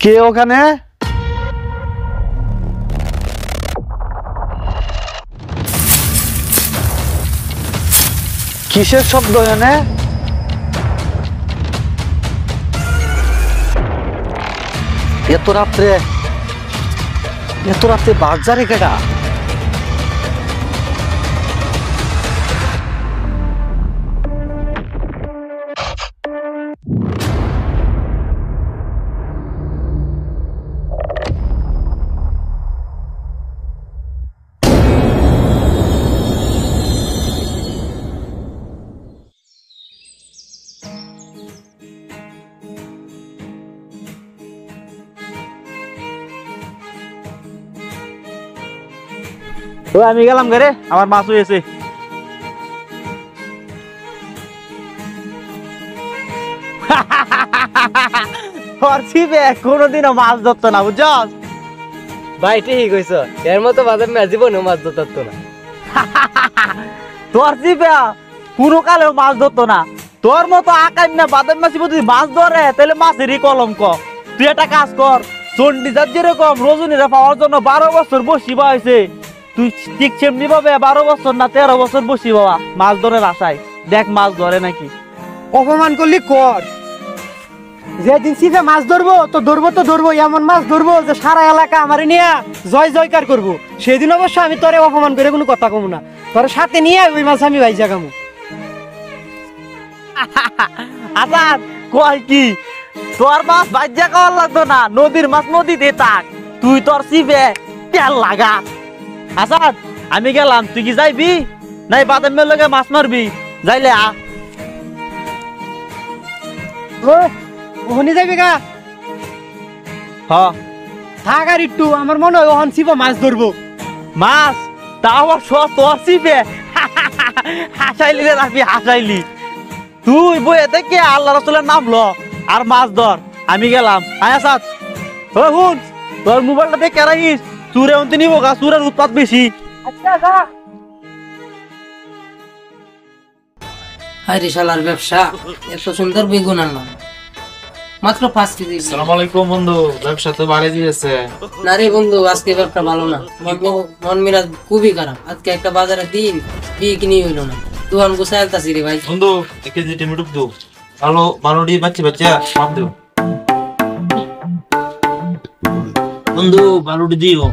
কে ওখানে? কিসের শব্দ এখানে? এত রাত্রে বাজারে কেটা? আমি গেলাম ঘরে, আমার মাছ হয়েছে। কোনদিনও মাছ ধরতো না, বুঝছ ভাই? ঠিকই কইছ, এর মতো বাজার না জীবনেও মাছ ধরতো না। তোর চিপে কোনো কালেও মাছ ধরতো না। তোর মতো আকাই না বাদাম মাছ যদি মাছ ধরে তাহলে মাছেরই কলঙ্ক। তুই একটা কাজ কর, চন্ডিদার যেরকম রজনীরা পাওয়ার জন্য 12 বছর বসিবা হয়েছে, তুই ঠিক সেমনি ভাবে 12 বছর না 13 বছর বসি বাবা মাছ ধরার আশায়। দেখ মাছ ধরে নাকি। অপমান করলি কর, যেদিন সিফে মাছ ধরবো তো ধরবো এমন মাছ ধরবো যে সারা এলাকা আমার নিয়ে জয় জয়কার করবো। সেদিন অবশ্য আমি তোরে অপমান করে কোনো কথা কমু না, তোর সাথে নিয়ে ওই মাছ আমি ভাইজা খামু। আচ্ছা কয় কি, তোর মাছ ভাইজা খাওয়ার লাগতো না, নদীর মাছ নদীতে থাক, তুই তোর সিপে তেল লাগা। আচ্ছা আমি গেলাম, তুই কি যাইবি নাই বাদামের লগে মাছ মারবি? যাইলে আ। ওখানে যাবি গা? হ্যাঁ থাক আর একটু, আমার মনে হয় ওখান সিফে মাছ ধরবো। মাছ তাও তোর সিপে? হাসাইলি রে রাফি, হাসাইলি। তুই বইয়ে দেখে আল্লাহ রাসূলের নাম ল আর মাছ ধর। আমি গেলাম। আয় আসাদ, ও হুন, তোর মোবাইলটা দেখে রাখিস, চুরে অন্তি নিব গা, চুরের উৎপাত বেশি। আচ্ছা যা। হায়রে শালার ব্যবসা, এত সুন্দর বেগুন আনলাম মাত্র 5 কেজি। আসসালামু আলাইকুম বন্ধু, ব্যবসা তো বাড়ে দিয়েছে। না রে বন্ধু, আজকে ব্যবসা ভালো না, মন মেজাজ খুবই খারাপ। আজকে একটা বাজারে দিন বিয়ে কিনে হইলো না, দোকান গুছাই আলতাছি রে ভাই। বন্ধু 1 কেজি টমেটো দো, ভালো ডি বাচ্চা মাপ দিও বন্ধু, ভালো ডি দিও।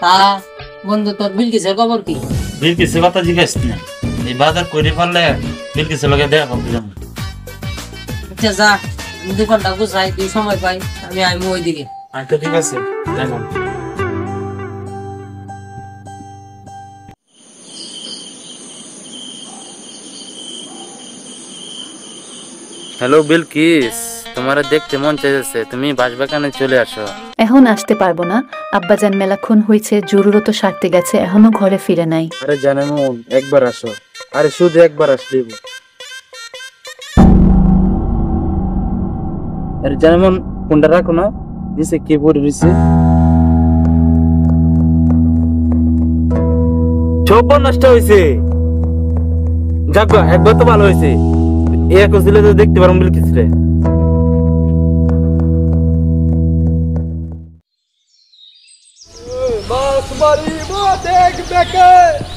তা বন্ধু তোর বিলকিসের খবর কি? বিলকিসের কথা জিজ্ঞেস না, এই বাজার করে পারলে বিলকিসের লগে দেখা করতে যাবো। আচ্ছা যা, আমি দোকানটা গুছাই, তুই সময় পাই আমি আইমু ওইদিকে। আচ্ছা ঠিক আছে, দেখো। হ্যালো বিলকিস, তোমার দেখতে মন চাইছে, তুমি বাসবাগানে চলে আসো। এখন আসতে পারবো না, আব্বাজান মেলাক্ষণ হয়েছে, জরুরত সারতে গেছে, এখনো ঘরে ফিরে নাই। আরে জানেন একবার আসো, আরে শুধু একবার আসলেই। আরে জানেন ফোনটা রাখো না, নিচে কি পড়ে রয়েছে। সব নষ্ট হয়েছে। যাক একবার তো ভালো হয়েছে, এখন ছিল তো দেখতে পারবো বিলকিস রে। মাছ মারিব দেখবে কে,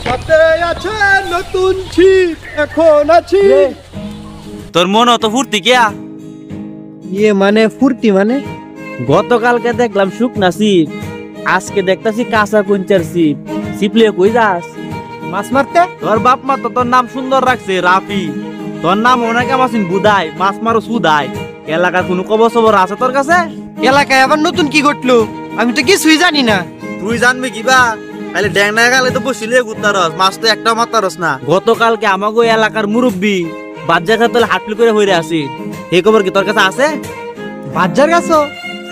সাথে আছে নতুন ছিপ, এখন আছি। তোর মন অত ফুর্তি কেয়া? ইয়ে মানে ফুর্তি মানে? গতকালকে দেখলাম শুকনা সিপ, আজকে দেখতাছি কাঁচা কুঞ্চার সিপ। সিপলে কই যাস? মাছ মারতে? তোর বাপ মা তো তোর নাম সুন্দর রাখছে রাফি, তোর নাম অনেকে মাসিন বুদাই, মাছ মারো সুদাই। এলাকার কোনো খবর সবর আছে তোর কাছে? এলাকায় আবার নতুন কি ঘটলো আমি তো কিছুই জানি না। তুই জানবি কিবা? খালি ড্যাংনা গালে তো বসিলে গুতারস, মাছ তো একটা মাতারস না। গতকালকে আমাগো এলাকার মুরব্বী বাজ্জা খাতলে হাটফিল করে হইরে আসি, এই খবর কি তোর কাছে আছে? বাজার গেছো?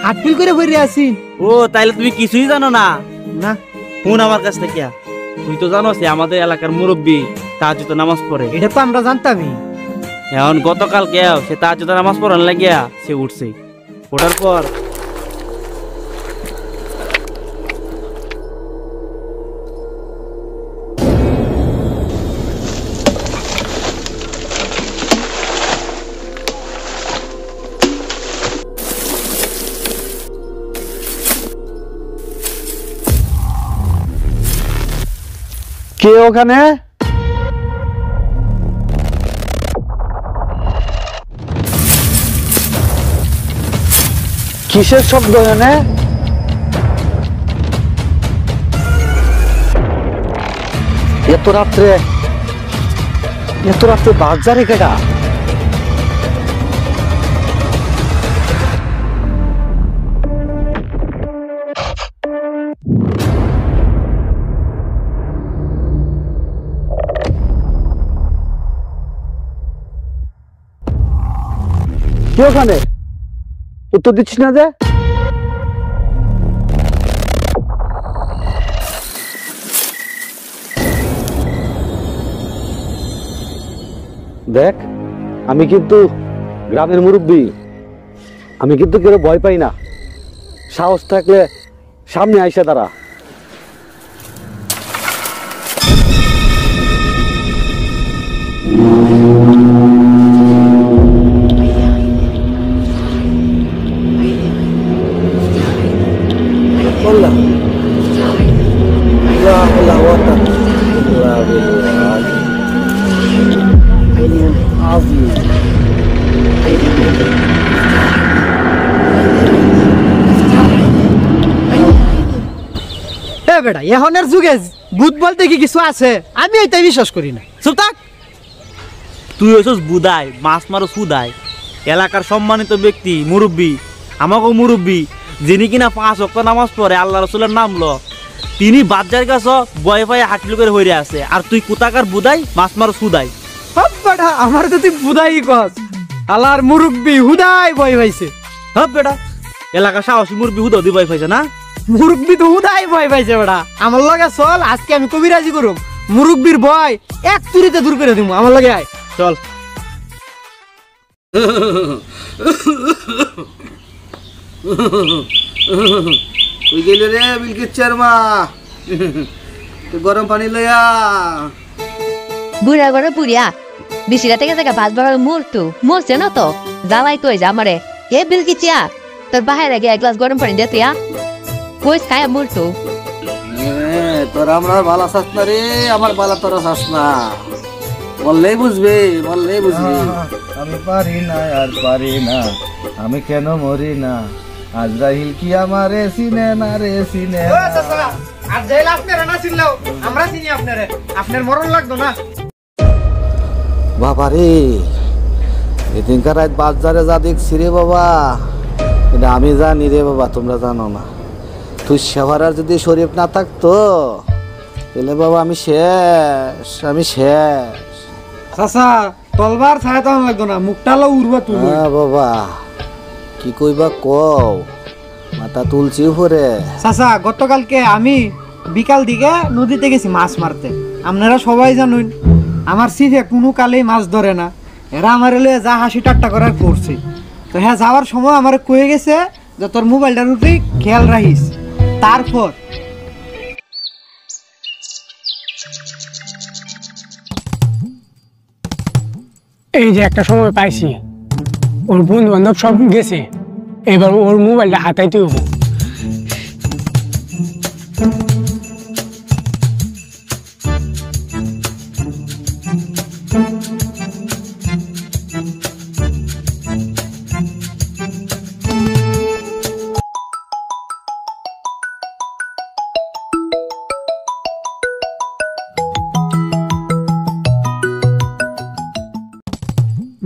হাটফিল করে বইরে আছি? ও তাইলে তুমি কিছুই জানো না? না। শুন আমার কাছ থেকে, তুই তো জানো সে আমাদের এলাকার মুরব্বী, তাহাজ্জুদ নামাজ পড়ে। এটা তো আমরা জানতামই। এখন গতকালকে সে তাহাজ্জুদ নামাজ পড়ার লাগিয়া সে উঠছে, ওঠার পর কে ওখানে? কিসের শব্দ এখানে? এত রাত্রে বাজারে কেডা? কে ওখানে? উত্তর দিচ্ছিস না যে? দেখ, আমি কিন্তু গ্রামের মুরব্বী, আমি কিন্তু কেউ ভয় পাই না। সাহস থাকলে সামনে আইসা দাঁড়া। বেটা এখনের যুগে ভূত বলতে কি কিছু আছে? আমি এটাই বিশ্বাস করি না। চুপ থাক। তুই হইছস বুদাই, মাছ মারো সুদাই। এলাকার সম্মানিত ব্যক্তি, মুরব্বী, আমাকেও মুরব্বী, যিনি কিনা 5 ওয়াক্ত নামাজ পড়ে, আল্লাহ রাসূলের নাম ল, তিনি বাজার কাছে বয় পায়ে হাঁটলু করে হইরে আছে। আর তুই কোথাকার বুদাই, মাছ মারো সুদাই। হপ বেটা, আমার তো তুই বুদাই কস। আল্লাহর মুরব্বী হুদাই ভয় পাইছে। হপ বেটা, এলাকার সাহসী মুরব্বী হুদাও দি ভয় পাইছে না? মুরব্বী তো হুদাই ভয় পাইছে বেটা। আমার লগে চল, আজকে আমি কবিরাজি করব। মুরব্বীর ভয় এক চুরিতে দূর করে দিব। আমার লগে আয়, চল। তুই গেলি রে বিলকিচ্ছার মা, তুই গরম পানি লইয়া। বুড়া ঘরে বুড়িয়া বেশি রাতে গেছে ভাত বাড়ার মরছে না তো জ্বালাই তো আমারে। এ বিলকিচিয়া, তোর বাহিরে গিয়ে এক গ্লাস গরম পানি দে তুইয়া, কইস খায় মরতো। তোর আমরা বালা চাস না রে, আমার বালা তোরা চাস না। বললেই বুঝবি, বললেই বুঝবি। আমি পারি না আর পারি না, আমি কেন মরি না। আজরাইল কি আমারে চিনে না রে, চিনে না। আর যাইলে আপনারা না চিনলেও আমরা চিনি আপনারে। আপনার মরণ লাগতো না। বাবা রে, এদিনকার রাত বাজারে যা দেখছি রে বাবা, এটা আমি জানি রে বাবা, তোমরা জানো না। তুই সেবারার যদি শরীফ না থাকতো তাহলে বাবা আমি শেষ, আমি শেষ। চাচা তলবার ছায়া তো লাগতো না, মুখটা লো উড়বা তুই। হ্যাঁ বাবা, কি কইবা কও, মাথা তুলছি উপরে। চাচা গতকালকে আমি বিকাল দিকে নদীতে গেছি মাছ মারতে। আপনারা সবাই জানুন আমার সিফে কোনো কালেই মাছ ধরে না। এরা আমার লয়ে যা হাসি ঠাট্টা করার করছে। তো হ্যাঁ, যাওয়ার সময় আমার কয়ে গেছে যে তোর মোবাইলটার উপরে খেয়াল রাখিস। তারপর এই যে একটা সময় পাইছি, ওর বন্ধু বান্ধব সব গেছে, এবার ওর মোবাইলটা হাতাইতে হবো।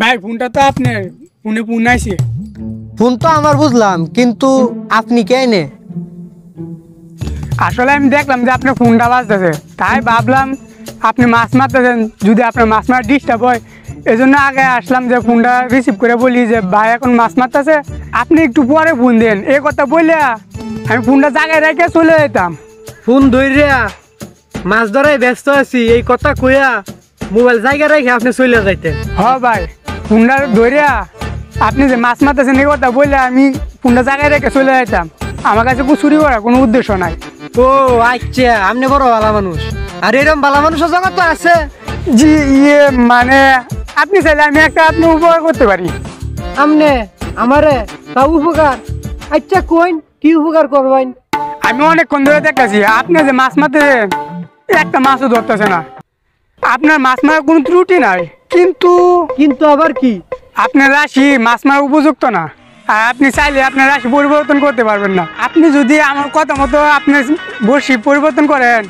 ভাই ফোনটা তো আপনার ফোন আইছে। ফোন তো আমার বুঝলাম, কিন্তু আপনি কে নে? আসলে আমি দেখলাম যে আপনার ফোনটা বাজতেছে, তাই ভাবলাম আপনি মাছ মারতেছেন, যদি আপনার মাছ মারা ডিস্টার্ব হয় এই জন্য আগে আসলাম যে ফোনটা রিসিভ করে বলি যে ভাই এখন মাছ মারতেছে, আপনি একটু পরে ফোন দেন। এই কথা বললে আমি ফোনটা জায়গায় রেখে চলে যেতাম। ফোন ধইরা মাছ ধরায় ব্যস্ত আছি এই কথা কইয়া মোবাইল জায়গায় রেখে আপনি চলে যাইতেন। হ ভাই, ফোনটা ধরিয়া আপনি যে মাছ মারতেছেন এই কথা বললে আমি ফোনটা জায়গায় রেখে চলে যেতাম। আমার কাছে চুরি করার কোনো উদ্দেশ্য নাই। ও আচ্ছা, আপনি বড় ভালো মানুষ। আর এরকম ভালো মানুষের জগৎ তো আছে। জি ইয়ে মানে আপনি চাইলে আমি একটা আপনি উপকার করতে পারি। আমনে আমারে তা উপকার? আচ্ছা কইন, কি উপকার করবেন? আমি অনেকক্ষণ ধরে দেখতেছি আপনি যে মাছ মারতেছেন একটা মাছও ধরতেছে না। আপনার মাছ মারার কোনো ত্রুটি নাই, কিন্তু কিন্তু আবার কি? আপনার রাশি মাছ মারার উপযুক্ত না। আর আপনি চাইলে আপনার রাশি পরিবর্তন করতে পারবেন না। আপনি যদি আমার কথা মতো আপনার বড়শি পরিবর্তন করেন,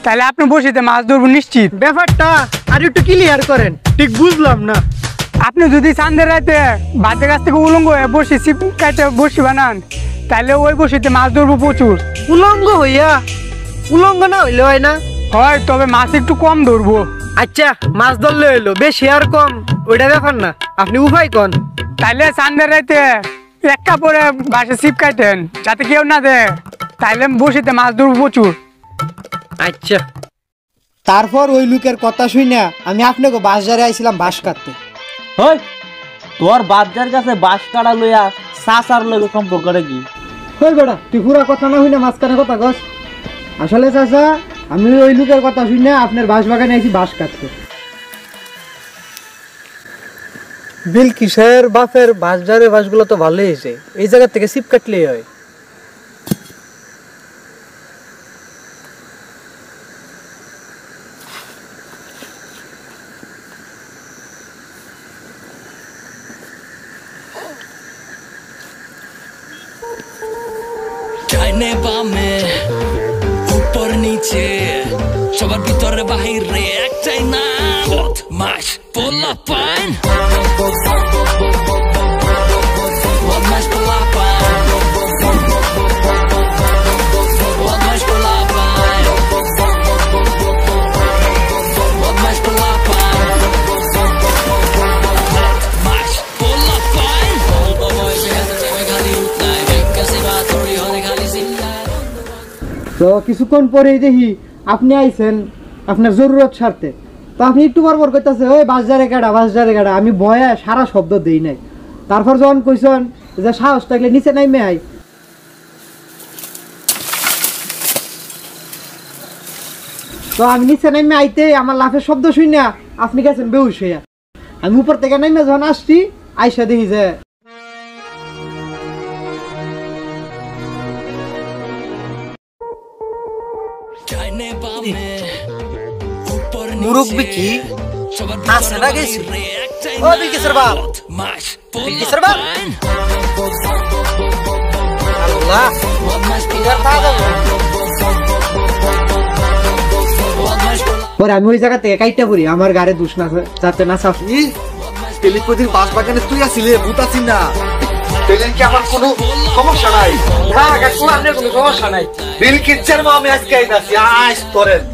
তাহলে আপনি বড়শিতে মাছ ধরবো নিশ্চিত। ব্যাপারটা আর একটু ক্লিয়ার করেন, ঠিক বুঝলাম না। আপনি যদি চাঁদের রাতে বাতের কাছ থেকে উলঙ্গ হয়ে বড়শি ছিপ কাটে বড়শি বানান, তাহলে ওই বড়শিতে মাছ ধরবো প্রচুর। উলঙ্গ হইয়া? উলঙ্গ না হইলে হয় না? হয়, তবে মাছ একটু কম ধরবো। আচ্ছা, মাছ ধরলে হইলো, বেশি আর কম ওইটা ব্যাপার না, আপনি উপায় কন। তাইলে চাঁদের রাতে এক কাপড়ে বাসে ছিপ কাটেন, যাতে কেউ না দেয়, তাইলে বড়শিতে মাছ ধরবো প্রচুর। আচ্ছা। তারপর ওই লোকের কথা শুনে আমি আপনাকে বাজারে আইছিলাম বাঁশ কাটতে। হই, তোর বাচ্চার কাছে বাঁশ কাটা লইয়া চাচার লগে সম্পর্কটা কি? হই বেটা, তুই পুরা কথা না শুনে মাঝখানে কথা কস। আসলে চাচা, আমি ওই লোকের কথা শুনে আপনার বাঁশ বাগানে আইছি বাঁশ কাটতে। বিলকিসের বাপের বাঁশঝাড়ের বাঁশগুলো তো ভালোই হয়েছে, এই জায়গা থেকে ছিপ কাটলেই হয়। ডাইনে বামে উপর নিচে সবার ভিতরে বাহিরে একটাই না বদমাশ পোলাপান বদমাশ পোলাপান বদমাশ পোলাপান বদমাশ পোলাপান বদমাশ পোলাপান তো কিছুক্ষণ পরেই দেখি আপনি আইছেন আপনার জরুরত স্বার্থে। তো আপনি একটু বরবর করতেছে, ওই বাঁশঝাড়ে কাটা বাঁশঝাড়ে কাটা। আমি ভয়ে সারা শব্দ দেই নাই। তারপর যখন কইছেন যে সাহস থাকলে নিচে নাইমে আই, তো আমি নিচে নাইমে আইতে আমার লাফের শব্দ শুনে আপনি গেছেন বেহুশ হইয়া। আমি উপর থেকে নাইমে যখন আসছি, আইসা দেখি যে মুরব্বি কি আছে না গেছি ও বিলকিসের বাপ বিলকিসের বাপ আল্লাহ ইদার পাগল পরে আমি ওই জায়গা থেকে কাইটা পড়ি, আমার গাড়ি দুষ না যাতে না সাফ। টেলিপথির বাস বাগানে তুই আসিলে ভূত আছিস না, তেলেন কি আমার কোনো সমস্যা নাই? না কাকু, আপনার কোনো সমস্যা নাই। বিলকিসের মা আমি আজকে আইতাছি, আইস তোরেন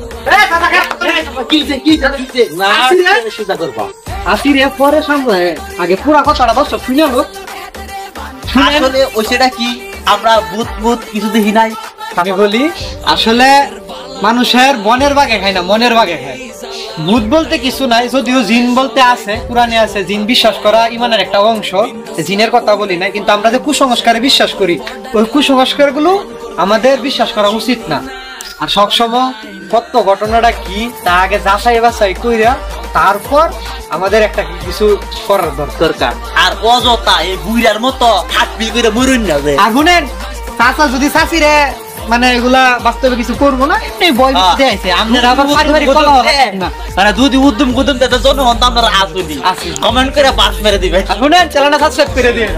আসিরে পরে সামনে আগে পুরা কথাটা দর্শক শুনে লোক। আসলে ওই সেটা কি আমরা ভূত ভূত কিছু দেখি নাই? আমি বলি, আসলে মানুষের বনের বাগে খায় না, মনের বাগে খায়। ভূত বলতে কিছু নাই, যদিও জিন বলতে আছে, কোরআনে আছে জিন বিশ্বাস করা ইমানের একটা অংশ। জিনের কথা বলি না, কিন্তু আমরা যে কুসংস্কারে বিশ্বাস করি, ওই কুসংস্কার গুলো আমাদের বিশ্বাস করা উচিত না। আর সবসময় সত্য ঘটনাটা কি তা আগে যাচাই বাছাই কইরা তারপর আমাদের একটা কিছু করার দরকার। আর অযথা এই বুইরার মতো হাতবিল করে মরুন না যে। আর শুনেন, চাচা যদি চাচিরে মানে এগুলা বাস্তবে কিছু করবো না, এমনি বই দিতে আইছে, আপনারা আবার পারিবারিক কলহ রাখবেন না। মানে যদি উদ্যম কুদম তাতে জনগণ তো আপনারা আসুনি কমেন্ট করে বাস মেরে দিবে। শুনেন, চ্যানেলটা সাবস্ক্রাইব করে দিন।